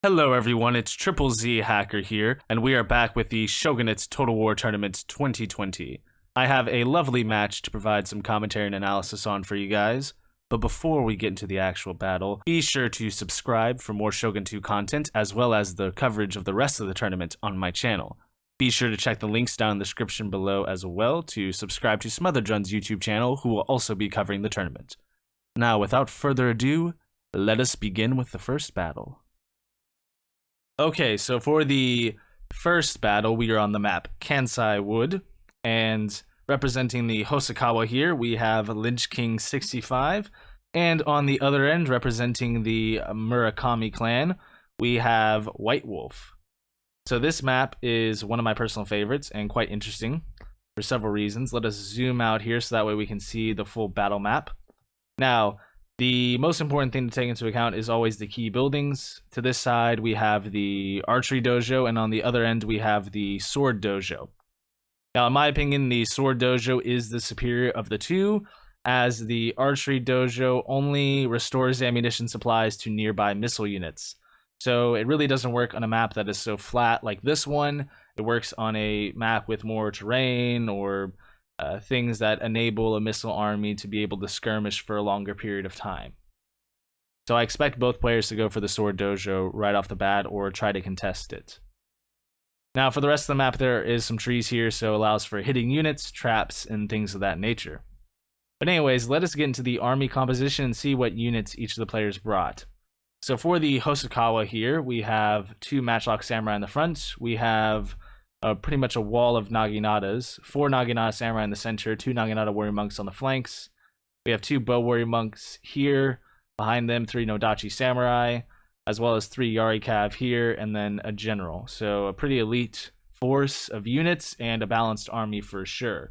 Hello everyone, it's TripleZHacker here, and we are back with the Shogunate Total War Tournament 2020. I have a lovely match to provide some commentary and analysis on for you guys, but before we get into the actual battle, be sure to subscribe for more Shogun 2 content, as well as the coverage of the rest of the tournament on my channel. Be sure to check the links down in the description below as well to subscribe to Smotheredrun's YouTube channel, who will also be covering the tournament. Now, without further ado, let us begin with the first battle. Okay, so for the first battle, we are on the map Kansai Wood, and representing the Hosokawa here, we have Lynch King 65, and on the other end, representing the Murakami clan, we have White Wolf. So this map is one of my personal favorites and quite interesting for several reasons. Let us zoom out here so that way we can see the full battle map. Now, the most important thing to take into account is always the key buildings. To this side, we have the archery dojo, and on the other end, we have the sword dojo. Now, in my opinion, the sword dojo is the superior of the two, as the archery dojo only restores ammunition supplies to nearby missile units. So it really doesn't work on a map that is so flat like this one. It works on a map with more terrain or things that enable a missile army to be able to skirmish for a longer period of time. So I expect both players to go for the sword dojo right off the bat or try to contest it. Now for the rest of the map, there is some trees here, so it allows for hitting units, traps, and things of that nature. But anyways, let us get into the army composition and see what units each of the players brought. So for the Hosokawa here, we have two matchlock samurai in the front. We have pretty much a wall of Naginatas, 4 Naginata samurai in the center, 2 Naginata warrior monks on the flanks. We have 2 bow warrior monks here, behind them 3 Nodachi samurai, as well as 3 Yari cav here, and then a general. So a pretty elite force of units and a balanced army for sure.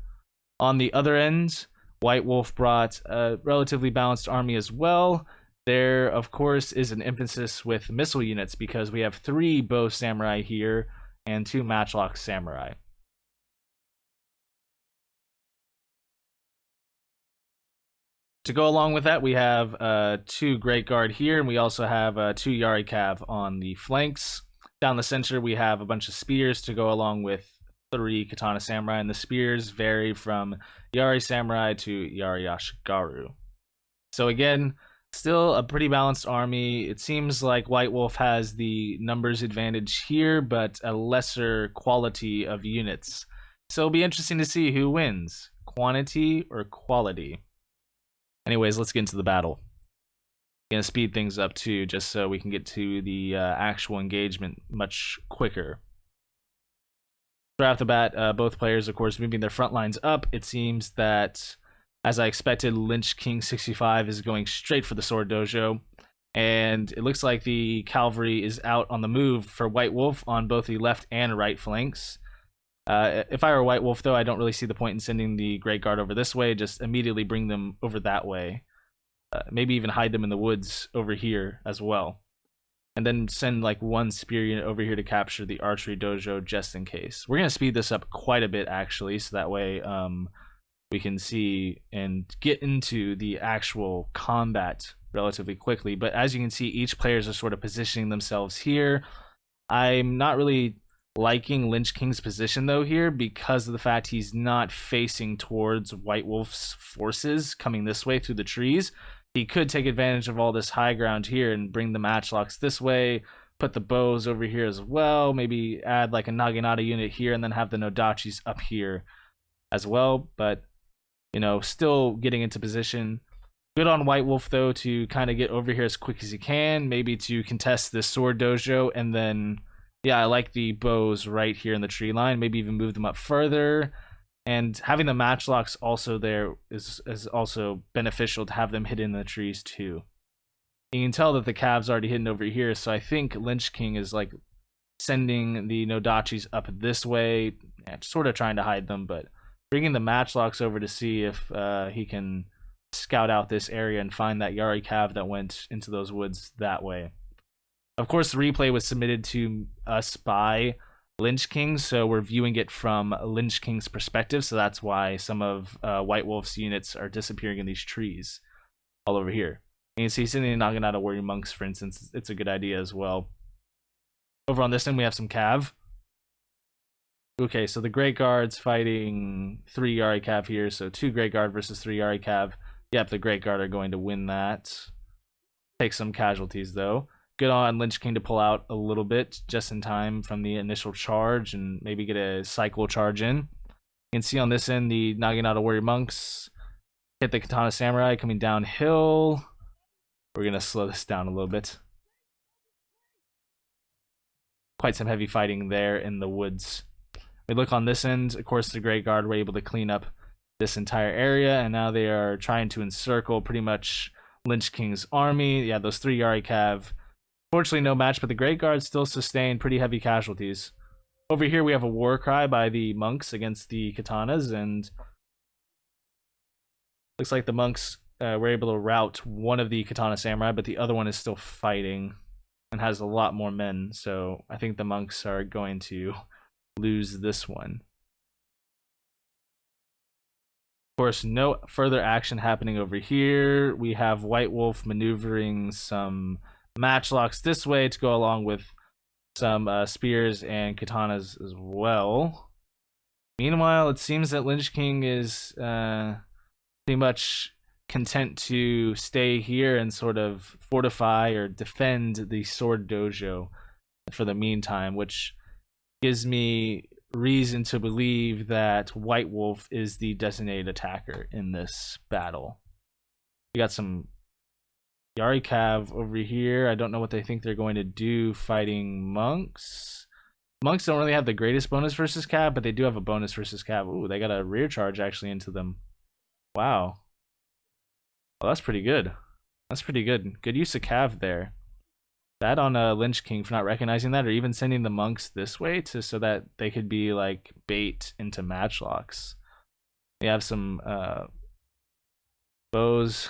On the other end, White Wolf brought a relatively balanced army as well. There, of course, is an emphasis with missile units because we have 3 bow samurai here and 2 matchlock samurai. To go along with that, we have 2 Great Guard here, and we also have 2 Yari cav on the flanks. Down the center, we have a bunch of spears to go along with 3 Katana samurai, and the spears vary from Yari samurai to Yari Ashigaru. So again, still a pretty balanced army. It seems like White Wolf has the numbers advantage here, but a lesser quality of units. So it'll be interesting to see who wins, quantity or quality. Anyways, let's get into the battle. I'm gonna speed things up too, just so we can get to the actual engagement much quicker. Right off the bat, both players, of course, moving their front lines up. It seems that, as I expected, Lynch King 65 is going straight for the sword dojo, and it looks like the cavalry is out on the move for White Wolf on both the left and right flanks. If I were White Wolf, though, I don't really see the point in sending the Great Guard over this way. Just immediately bring them over that way. Maybe even hide them in the woods over here as well. And then send like 1 spear unit over here to capture the archery dojo just in case. We're going to speed this up quite a bit, actually, so that way we can see and get into the actual combat relatively quickly. But as you can see, each players are sort of positioning themselves here. I'm not really liking Lynch King's position though here because of the fact he's not facing towards White Wolf's forces coming this way through the trees. He could take advantage of all this high ground here and bring the matchlocks this way, put the bows over here as well, maybe add like a Naginata unit here and then have the Nodachis up here as well. But you know, still getting into position. Good on White Wolf, though, to kind of get over here as quick as he can, maybe to contest this sword dojo, and then, yeah, I like the bows right here in the tree line, maybe even move them up further, and having the matchlocks also there is also beneficial to have them hidden in the trees, too. You can tell that the cav's already hidden over here, so I think Lynch King is, like, sending the Nodachis up this way, sort of trying to hide them, but bringing the matchlocks over to see if he can scout out this area and find that Yari cav that went into those woods that way. Of course, the replay was submitted to us by Lynch King, so we're viewing it from Lynch King's perspective, so that's why some of White Wolf's units are disappearing in these trees all over here. And you see, sending Naginata warrior monks, for instance, it's a good idea as well. Over on this end, we have some cav. Okay, so the Great Guard's fighting 3 Yari Cav here, so 2 Great Guard versus 3 Yari Cav. Yep, the Great Guard are going to win that. Take some casualties, though. Good on Lynch King to pull out a little bit just in time from the initial charge and maybe get a cycle charge in. You can see on this end, the Naginata Warrior Monks hit the Katana Samurai coming downhill. We're going to slow this down a little bit. Quite some heavy fighting there in the woods. We look on this end, of course the Great Guard were able to clean up this entire area, and now they are trying to encircle pretty much Lynch King's army. Yeah, those 3 Yari Cav. Fortunately, no match, but the Great Guard still sustained pretty heavy casualties. Over here, we have a war cry by the monks against the katanas, and looks like the monks were able to rout one of the katana samurai, but the other one is still fighting and has a lot more men, so I think the monks are going to lose this one. Of course, no further action happening over here. We have White Wolf maneuvering some matchlocks this way to go along with some spears and katanas as well. Meanwhile, it seems that Lynch King is pretty much content to stay here and sort of fortify or defend the sword dojo for the meantime, which gives me reason to believe that White Wolf is the designated attacker in this battle. We got some Yari Cav over here. I don't know what they think they're going to do fighting monks. Monks don't really have the greatest bonus versus Cav, but they do have a bonus versus Cav. Ooh, they got a rear charge actually into them. Wow. Well, that's pretty good. That's pretty good. Good use of Cav there. Bad on Lynch King for not recognizing that, or even sending the monks this way so that they could be like bait into matchlocks. We have some bows.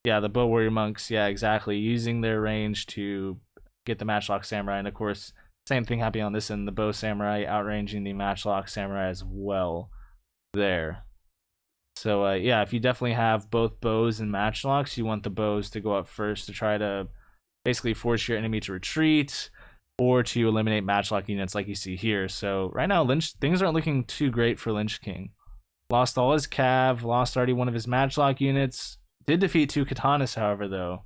Yeah, the bow warrior monks, yeah, exactly, using their range to get the matchlock samurai, and of course same thing happening on this end, the bow samurai outranging the matchlock samurai as well there. So yeah, if you definitely have both bows and matchlocks, you want the bows to go up first to try to basically force your enemy to retreat or to eliminate matchlock units like you see here. So right now things aren't looking too great for Lynch King. Lost all his cav, lost already one of his matchlock units. Did defeat 2 katanas, however, though.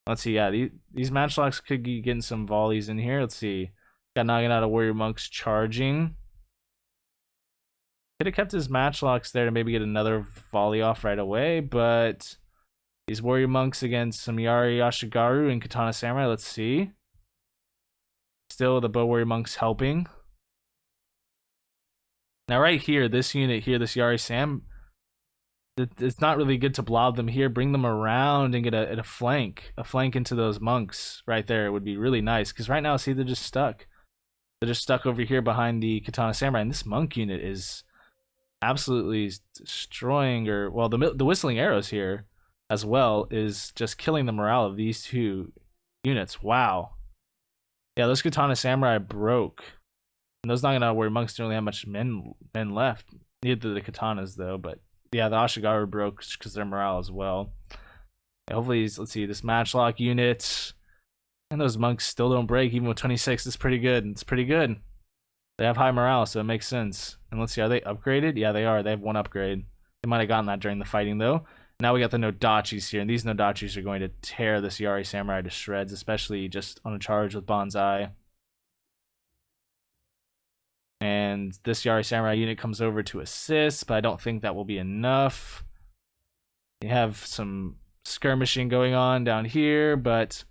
Let's see, yeah, these matchlocks could be getting some volleys in here. Let's see. Got Naginata Warrior Monks charging. Could have kept his matchlocks there to maybe get another volley off right away, but these Warrior Monks against some Yari Ashigaru and Katana Samurai, let's see. Still the Bow Warrior Monks helping. Now right here, this unit here, this Yari Sam, it's not really good to blob them here. Bring them around and get a flank into those monks right there. It would be really nice, because right now, see, they're just stuck. They're just stuck over here behind the Katana Samurai, and this monk unit is absolutely destroying, or, well, the whistling arrows here as well is just killing the morale of these 2 units. Wow. Yeah, those Katana Samurai broke. And those Naginata Warrior Monks don't really have much men left. Neither the Katanas, though, but yeah, the Ashigaru broke because their morale as well. Yeah, hopefully, let's see, this matchlock unit and those monks still don't break, even with 26. It's pretty good. It's pretty good. They have high morale, so it makes sense. And let's see, are they upgraded? Yeah, they are. They have 1 upgrade. They might have gotten that during the fighting, though. Now we got the Nodachis here, and these Nodachis are going to tear this Yari Samurai to shreds, especially just on a charge with Bonsai. And this Yari Samurai unit comes over to assist, but I don't think that will be enough. You have some skirmishing going on down here, but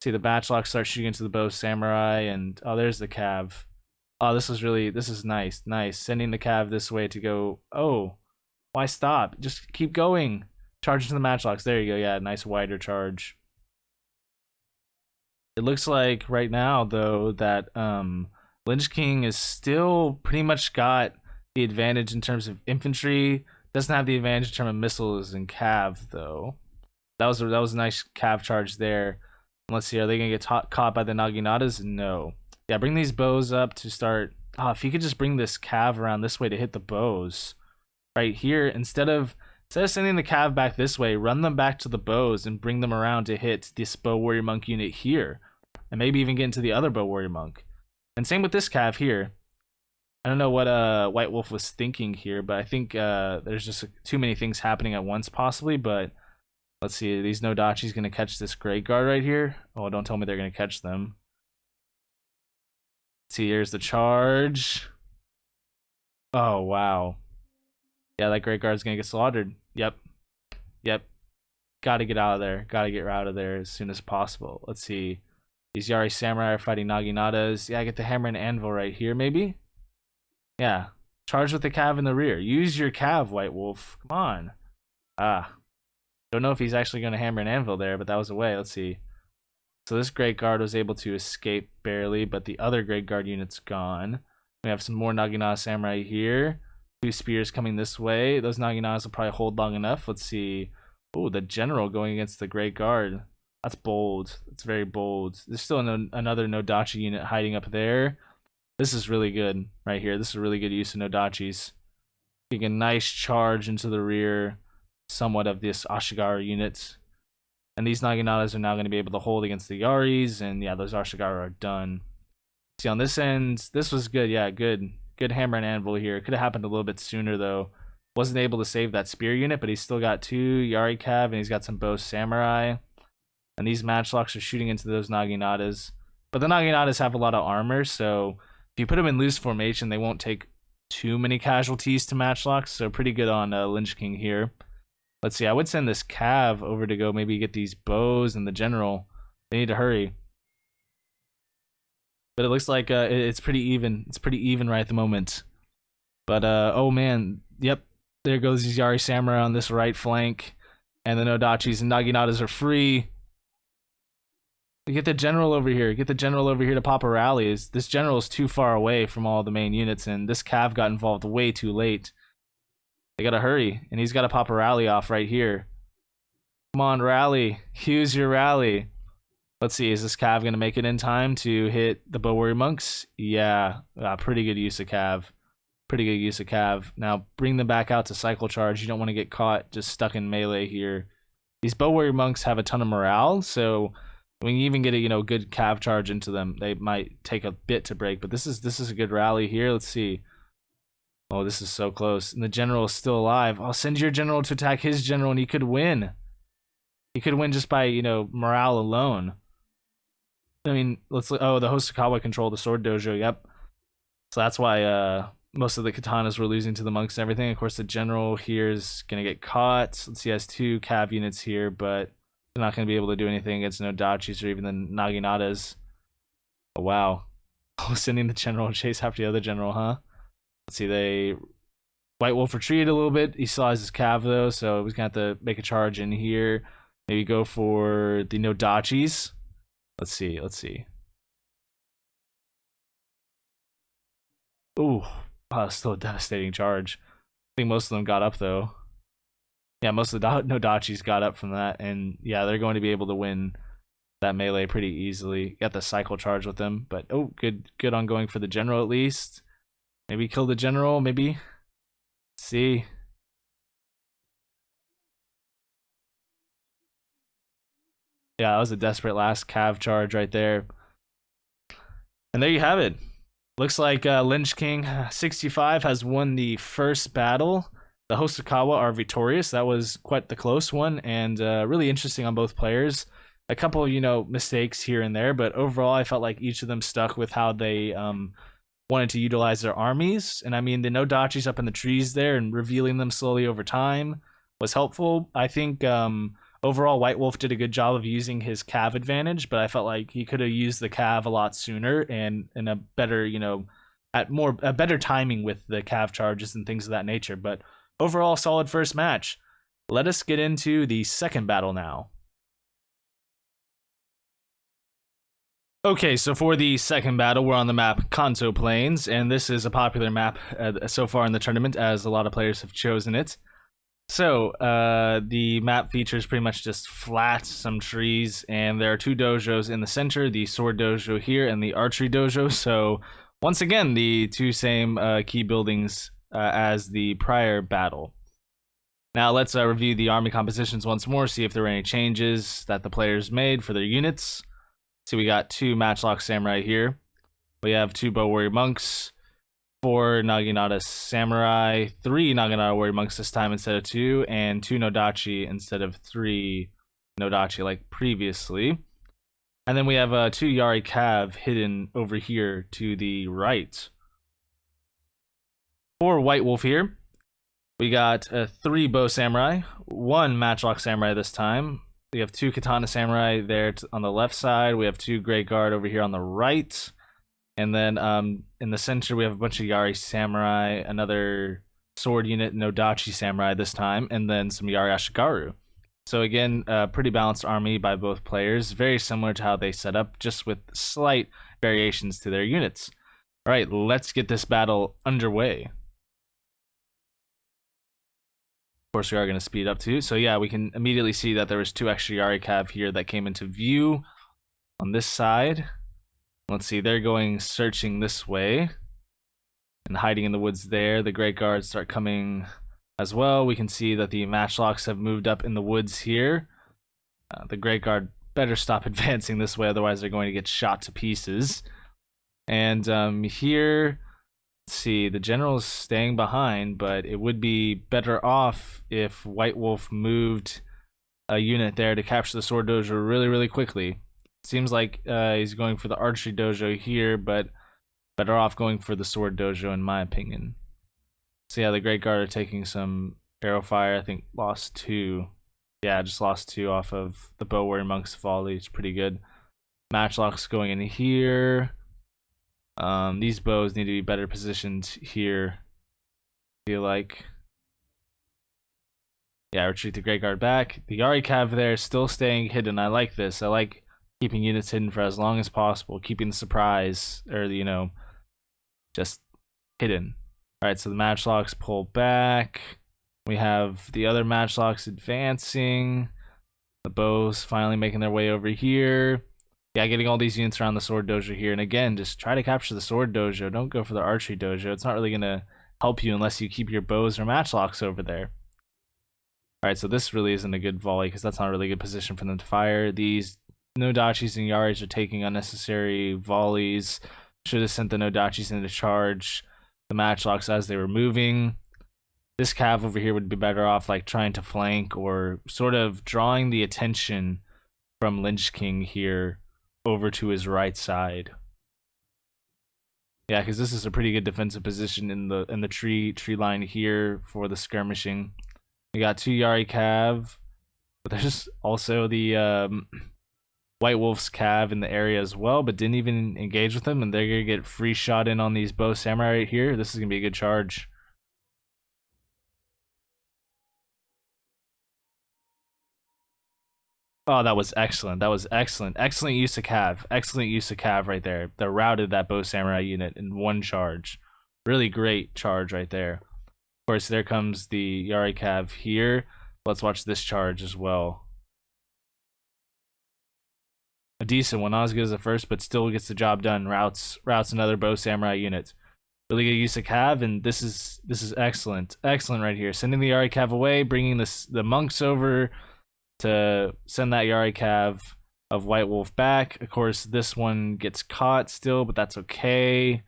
see the Batchlock start shooting into the Bow Samurai, and oh, there's the Cav. Oh, this is nice. Sending the Cav this way to go. Oh, why stop? Just keep going. Charge into the Matchlocks. There you go. Yeah, nice wider charge. It looks like right now, though, that Lynch King is still pretty much got the advantage in terms of infantry. Doesn't have the advantage in terms of missiles and cav, though. That was a nice cav charge there. Let's see, are they gonna get caught by the Naginatas? No. Yeah, bring these bows up to start. Oh, if you could just bring this cav around this way to hit the bows right here, instead of sending the cav back this way, run them back to the bows and bring them around to hit this bow warrior monk unit here. and maybe even get into the other bow warrior monk. And same with this cav here. I don't know what White Wolf was thinking here, but I think there's just too many things happening at once possibly. But let's see, these Nodachi's gonna catch this Great Guard right here. Oh, don't tell me they're gonna catch them. Let's see, here's the charge. Oh wow. Yeah, that Great Guard's gonna get slaughtered. Yep. Gotta get out of there. Gotta get out of there as soon as possible. Let's see. These Yari Samurai are fighting Naginatas. Yeah, I get the hammer and anvil right here, maybe? Yeah. Charge with the cav in the rear. Use your cav, White Wolf. Come on. Don't know if he's actually going to hammer an anvil there, but that was away. Let's see. So this Great Guard was able to escape barely, but the other Great Guard unit's gone. We have some more Naginata Samurai here. 2 spears coming this way. Those Naginatas will probably hold long enough. Let's see. Oh, the general going against the Great Guard. That's bold. It's very bold. There's still another Nodachi unit hiding up there. This is really good right here. This is a really good use of Nodachis. Getting a nice charge into the rear somewhat of this Ashigaru unit. And these Naginatas are now going to be able to hold against the Yaris. And yeah, those Ashigaru are done. See, on this end, this was good. Yeah, good. Good hammer and anvil here. It could have happened a little bit sooner, though. Wasn't able to save that spear unit, but he's still got 2 Yari Cav, and he's got some bow samurai. And these matchlocks are shooting into those Naginatas. But the Naginatas have a lot of armor, so if you put them in loose formation, they won't take too many casualties to matchlocks. So pretty good on Lynch King here. Let's see, I would send this cav over to go maybe get these bows and the general. They need to hurry. But it looks like it's pretty even. It's pretty even right at the moment. But, oh man, yep. There goes these Yari Samurai on this right flank. And the Nodachis and Naginatas are free. Get the general over here. Get the general over here to pop a rally. This general is too far away from all the main units, and this cav got involved way too late. They gotta hurry, and he's gotta pop a rally off right here. Come on, rally. Use your rally. Let's see, is this cav gonna make it in time to hit the bow warrior monks? Yeah, pretty good use of cav. Pretty good use of cav. Now bring them back out to cycle charge. You don't want to get caught just stuck in melee here. These bow warrior monks have a ton of morale, so when you even get a good cav charge into them, they might take a bit to break. But this is a good rally here. Let's see. Oh, this is so close. And the general is still alive. I'll send your general to attack his general, and he could win. He could win just by morale alone. I mean, oh, the Hosokawa control the sword dojo. Yep. So that's why most of the katanas were losing to the monks and everything. Of course, the general here is gonna get caught. Let's see, he has 2 cav units here, but they're not gonna be able to do anything against Nodachis or even the Naginatas. Oh wow. Oh, sending the general to chase after the other general, huh? Let's see, White Wolf retreated a little bit. He still has his cav though, so he's gonna have to make a charge in here. Maybe go for the Nodachis. Let's see. Ooh, still a devastating charge. I think most of them got up though. Yeah, most of the Nodachis got up from that, and yeah, they're going to be able to win that melee pretty easily. Got the cycle charge with them, but oh, good on going for the general at least. Maybe kill the general, maybe. Let's see. Yeah, that was a desperate last cav charge right there. And there you have it. Looks like Lynch King 65 has won the first battle. The Hosokawa are victorious. That was quite the close one, and really interesting on both players. A couple, mistakes here and there, but overall, I felt like each of them stuck with how they wanted to utilize their armies. And I mean, the Nodachis up in the trees there and revealing them slowly over time was helpful. I think overall, White Wolf did a good job of using his cav advantage, but I felt like he could have used the cav a lot sooner and in a better, a better timing with the cav charges and things of that nature. But overall, solid first match. Let us get into the second battle now. Okay, so for the second battle, we're on the map Kanto Plains, and this is a popular map so far in the tournament, as a lot of players have chosen it. So, the map features pretty much just flat, some trees, and there are 2 dojos in the center, the sword dojo here and the archery dojo. So, once again, the 2 same key buildings as the prior battle. Now, let's review the army compositions once more, see if there were any changes that the players made for their units. So we got 2 Matchlock Samurai here. We have 2 Bow Warrior Monks, 4 Naginata Samurai, 3 Naginata Warrior Monks this time instead of 2, and 2 Nodachi instead of 3 Nodachi like previously. And then we have 2 Yari Cav hidden over here to the right. For White Wolf here, we got 3 Bow Samurai, 1 Matchlock Samurai this time. We have 2 Katana Samurai there on the left side. We have 2 Great Guard over here on the right. And then in the center, we have a bunch of Yari Samurai, another sword unit, Nodachi Samurai this time, and then some Yari Ashigaru. So again, a pretty balanced army by both players. Very similar to how they set up, just with slight variations to their units. All right, let's get this battle underway. Of course, we are going to speed up too. So yeah, we can immediately see that there was 2 extra Yari Cav here that came into view on this side. Let's see, they're going searching this way and hiding in the woods there. The Great Guards start coming as well. We can see that the Matchlocks have moved up in the woods here. The Great Guard better stop advancing this way, otherwise they're going to get shot to pieces. And here, let's see, the general's staying behind, but it would be better off if White Wolf moved a unit there to capture the Sword Dojo really, really quickly. Seems like he's going for the Archery Dojo here, but better off going for the Sword Dojo in my opinion. So yeah, the Great Guard are taking some arrow fire. I think lost 2. Yeah, just lost 2 off of the Bow Warrior Monk's volley. It's pretty good. Matchlocks going in here. These bows need to be better positioned here, I feel like. Yeah, retreat the Great Guard back. The Yari Cav there is still staying hidden. I like this. I like keeping units hidden for as long as possible, keeping the surprise, or, you know, just hidden. Alright, so the Matchlocks pull back. We have the other Matchlocks advancing. The bows finally making their way over here. Yeah, getting all these units around the Sword Dojo here. And again, just try to capture the Sword Dojo. Don't go for the Archery Dojo. It's not really going to help you unless you keep your bows or Matchlocks over there. Alright, so this really isn't a good volley because that's not a really good position for them to fire. These Nodachis and Yaris are taking unnecessary volleys. Should have sent the Nodachis into charge the Matchlocks as they were moving. This Cav over here would be better off like trying to flank or sort of drawing the attention from Lynch King here over to his right side. Yeah, because this is a pretty good defensive position in the tree line here for the skirmishing. We got 2 Yari Cav, but there's also the White Wolf's Cav in the area as well, but didn't even engage with them, and they're gonna get free shot in on these Bow Samurai right here. This is gonna be a good charge. Oh, that was excellent. That was excellent. Excellent use of Cav. Excellent use of Cav right there. That routed that Bow Samurai unit in one charge. Really great charge right there. Of course, there comes the Yari Cav here. Let's watch this charge as well. A decent one, not as good as the first, but still gets the job done. Routes another Bow Samurai unit. Really good use of Cav, and this is excellent. Excellent right here. Sending the Yari Cav away, bringing the monks over to send that Yari Cav of White Wolf back. Of course, this one gets caught still, but that's okay.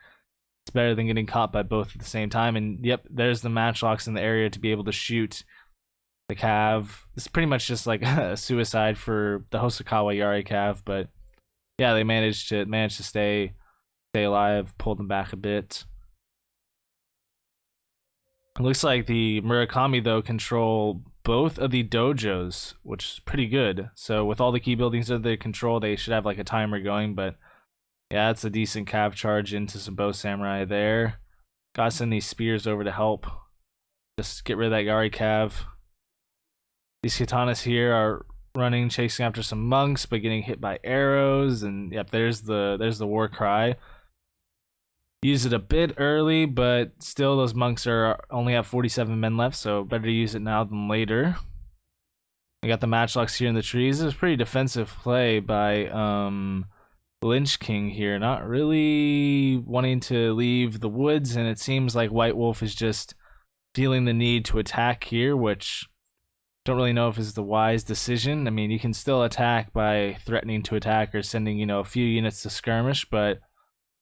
It's better than getting caught by both at the same time. And yep, there's the Matchlocks in the area to be able to shoot the Cav. It's pretty much just like a suicide for the Hosokawa Yari Cav, but yeah, they managed to stay alive, pulled them back a bit. It looks like the Murakami though control both of the dojos, which is pretty good. So with all the key buildings that they control, they should have like a timer going, but yeah, it's a decent Cav charge into some Bow Samurai there. Gotta send these spears over to help. Just get rid of that Yari Cav. These katanas here are running, chasing after some monks, but getting hit by arrows, and yep, there's the war cry. Use it a bit early, but still those monks only have 47 men left, so better to use it now than later. We got the Matchlocks here in the trees. This is a pretty defensive play by Lynch King here, not really wanting to leave the woods, and it seems like White Wolf is just feeling the need to attack here, which Don't really know if it's the wise decision. I mean, you can still attack by threatening to attack or sending, you know, a few units to skirmish, but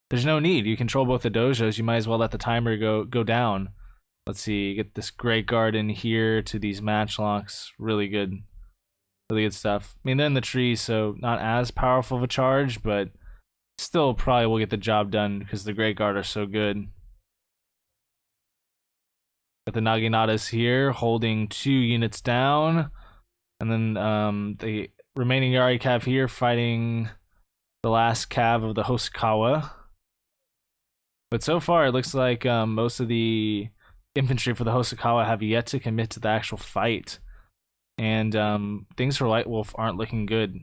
there's no need. You control both the dojos. You might as well let the timer go down. Let's see, get this Great Guard in here to these matchlocks. Really good stuff. I mean, they're in the tree, so not as powerful of a charge, but still probably will get the job done because the Great Guard are so good. Got the Naginatas here, holding 2 units down. And then the remaining Yari Cav here fighting the last Cav of the Hosokawa. But so far, it looks like most of the infantry for the Hosokawa have yet to commit to the actual fight. And things for White Wolf aren't looking good.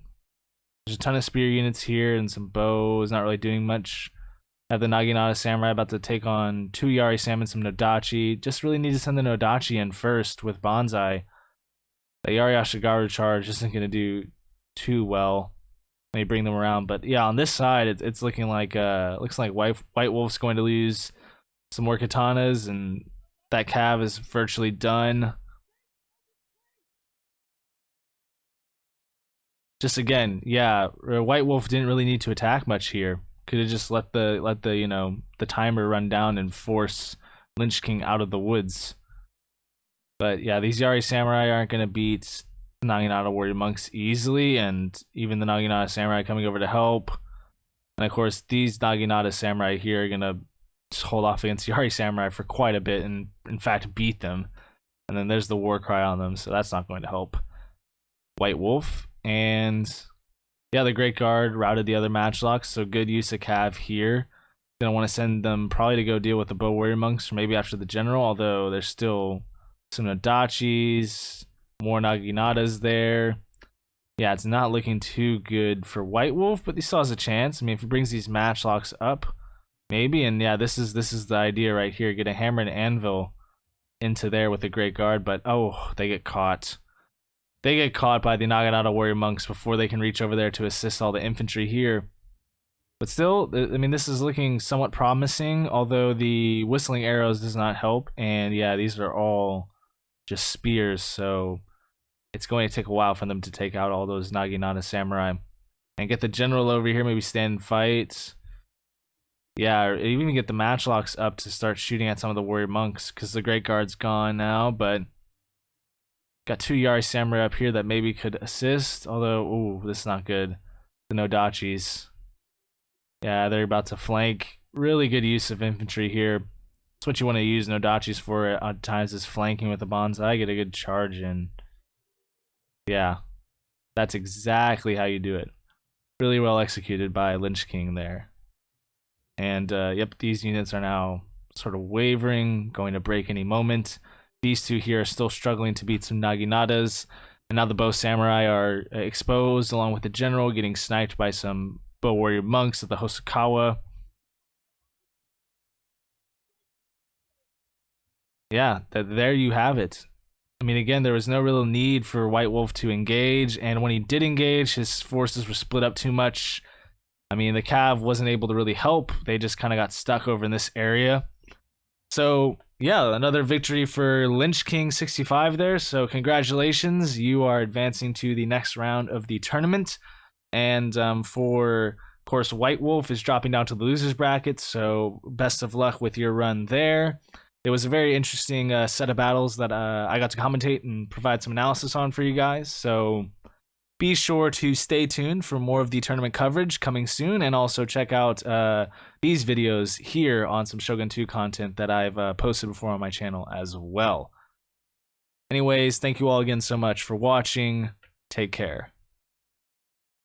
There's a ton of spear units here and some bows, not really doing much. Have the Naginata Samurai about to take on 2 Yari Sam and some Nodachi. Just really need to send the Nodachi in first with Banzai. The Yari Ashigaru charge isn't going to do too well when you bring them around. But yeah, on this side, it's looking like White Wolf's going to lose some more katanas, and that cav is virtually done. Just again, yeah, White Wolf didn't really need to attack much here. Could have just let the you know, the timer run down and force Lynch King out of the woods. But yeah, these Yari Samurai aren't gonna beat the Naginata Warrior Monks easily, and even the Naginata Samurai coming over to help. And of course, these Naginata Samurai here are gonna just hold off against Yari Samurai for quite a bit, and in fact beat them. And then there's the war cry on them, so that's not going to help White Wolf. And yeah, the Great Guard routed the other matchlocks, so good use of cav here. Gonna want to send them probably to go deal with the Bow Warrior Monks, or maybe after the general, although there's still some Nodachis, more Naginatas there. Yeah, it's not looking too good for White Wolf, but he still has a chance. I mean, if he brings these matchlocks up, maybe. And yeah, this is the idea right here. Get a hammer and anvil into there with the Great Guard, but oh, they get caught. They get caught by the Naginata Warrior Monks before they can reach over there to assist all the infantry here. But still, I mean, this is looking somewhat promising, although the whistling arrows does not help. And yeah, these are all just spears, so it's going to take a while for them to take out all those Naginata Samurai. And get the general over here, maybe stand and fight. Yeah, or even get the matchlocks up to start shooting at some of the Warrior Monks, because the Great Guard's gone now, but got 2 Yari Samurai up here that maybe could assist, although, ooh, this is not good. The Nodachis. Yeah, they're about to flank. Really good use of infantry here. That's what you want to use Nodachis for at times, is flanking with the Banzai. Get a good charge in. Yeah, that's exactly how you do it. Really well executed by Lynch King there. And yep, these units are now sort of wavering, going to break any moment. These 2 here are still struggling to beat some Naginatas, and now the Bow Samurai are exposed along with the general, getting sniped by some Bow Warrior Monks of the Hosokawa. Yeah, there you have it. I mean, again, there was no real need for White Wolf to engage, and when he did engage, his forces were split up too much. I mean, the cav wasn't able to really help. They just kind of got stuck over in this area. So yeah, another victory for Lynch King 65 there. So congratulations, you are advancing to the next round of the tournament. And for, of course, White Wolf is dropping down to the losers bracket. So best of luck with your run there. It was a very interesting set of battles that I got to commentate and provide some analysis on for you guys. So be sure to stay tuned for more of the tournament coverage coming soon, and also check out these videos here on some Shogun 2 content that I've posted before on my channel as well. Anyways, thank you all again so much for watching. Take care.